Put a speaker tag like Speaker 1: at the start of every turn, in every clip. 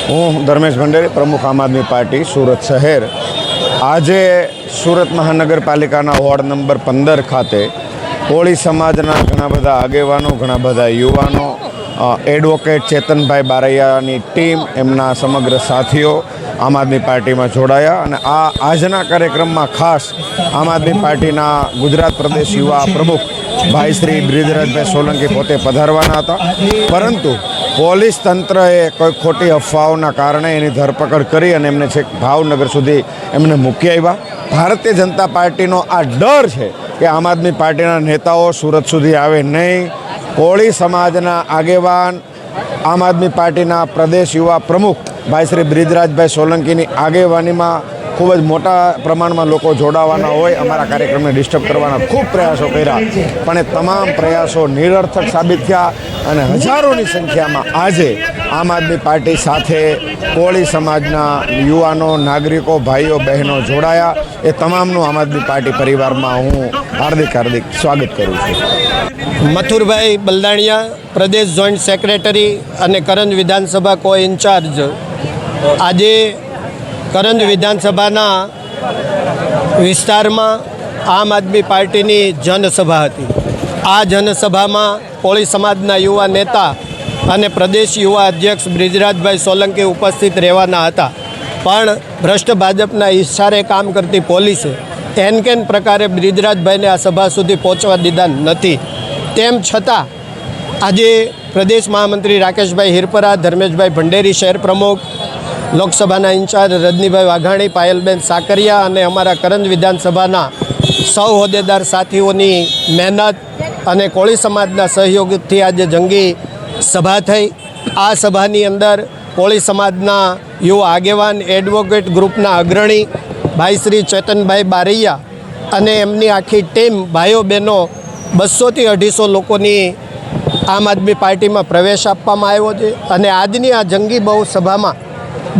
Speaker 1: હું ધર્મેશ ભંડેરી, પ્રમુખ આમ આદમી પાર્ટી સુરત શહેર। આજે સુરત મહાનગરપાલિકાના વોર્ડ નંબર 15 ખાતે કોળી સમાજના ઘણા બધા આગેવાનો, ઘણા બધા યુવાનો, એડવોકેટ ચેતનભાઈ બારૈયાની ટીમ, એમના સમગ્ર સાથીઓ આમ આદમી પાર્ટીમાં જોડાયા અને આજના કાર્યક્રમમાં ખાસ આમ આદમી પાર્ટીના ગુજરાત પ્રદેશ યુવા પ્રમુખ ભાઈ શ્રી બ્રિજરાજભાઈ સોલંકી પોતે પધારવાના હતા, પરંતુ પોલીસ તંત્રએ કોઈ ખોટી અફવાઓના કારણે એની ધરપકડ કરી અને એમને છેક ભાવનગર સુધી એમને મૂકી આવ્યા। ભારતીય જનતા પાર્ટીનો આ ડર છે કે આમ આદમી પાર્ટીના નેતાઓ સુરત સુધી આવે નહીં। કોળી સમાજના આગેવાન, આમ આદમી પાર્ટીના પ્રદેશ યુવા પ્રમુખ ભાઈ શ્રી બ્રિજરાજભાઈ સોલંકીની આગેવાનીમાં ખૂબ જ મોટા પ્રમાણમાં લોકો જોડાવાના હોય, અમારા કાર્યક્રમને ડિસ્ટર્બ કરવાના ખૂબ પ્રયાસો કર્યા, પણ એ તમામ પ્રયાસો નિરર્થક સાબિત થયા અને હજારોની સંખ્યામાં આજે આમ આદમી પાર્ટી સાથે કોળી સમાજના યુવાનો, નાગરિકો, ભાઈઓ બહેનો જોડાયા। એ તમામનું આમ આદમી પાર્ટી પરિવારમાં હું હાર્દિક સ્વાગત કરું છું।
Speaker 2: મથુરભાઈ બલદાણિયા, પ્રદેશ જોઈન્ટ સેક્રેટરી અને કરંજ વિધાનસભા કો ઇન્ચાર્જ। આજે કરંજ વિધાનસભાના વિસ્તારમાં આમ આદમી પાર્ટીની જનસભા હતી। આ જનસભામાં કોળી સમાજના યુવા નેતા અને પ્રદેશ યુવા અધ્યક્ષ બ્રિજરાજભાઈ સોલંકી ઉપસ્થિત રહેવાના હતા, પણ ભ્રષ્ટ ભાજપના ઇશારે કામ કરતી પોલીસે એનકેન પ્રકારે બ્રિજરાજભાઈને આ સભા સુધી પહોંચવા દીધા નથી। તેમ છતાં આજે પ્રદેશ મહામંત્રી રાકેશભાઈ હિરપરા, ધર્મેશભાઈ ભંડેરી શહેર પ્રમુખ, લોકસભાના ઇન્ચાર્જ રજનીભાઈ વાઘાણી, પાયલબેન સાકરિયા અને અમારા કરંજ વિધાનસભાના સૌ હોદ્દેદાર સાથીઓની મહેનત અને કોળી સમાજના સહયોગથી આજે જંગી સભા થઈ। આ સભાની અંદર કોળી સમાજના યુવા આગેવાન, એડવોકેટ ગ્રુપના અગ્રણી ભાઈ શ્રી ચેતનભાઈ બારૈયા અને એમની આખી ટીમ, ભાઈઓ બહેનો, 200થી 250 લોકોની આમ આદમી પાર્ટીમાં પ્રવેશ આપવામાં આવ્યો છે અને આજની આ જંગી બહુ સભામાં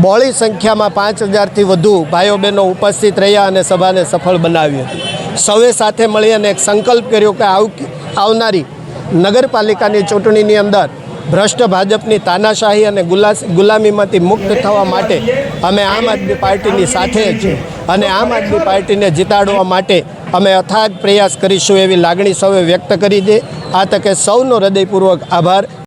Speaker 2: બહોળી સંખ્યામાં 5000થી વધુ ભાઈઓ બહેનો ઉપસ્થિત રહ્યા અને સભાને સફળ બનાવી હતી। સૌએ સાથે મળી અને એક સંકલ્પ કર્યો કે આવનારી નગરપાલિકાની ચૂંટણીની અંદર ભ્રષ્ટ ભાજપની તાનાશાહી અને ગુલામીમાંથી મુક્ત થવા માટે અમે આમ આદમી પાર્ટીની સાથે છીએ અને આમ આદમી પાર્ટીને જીતાડવા માટે અમે અથાગ પ્રયાસ કરીશું એવી લાગણી સૌએ વ્યક્ત કરી છે। આ તકે સૌનો હૃદયપૂર્વક આભાર।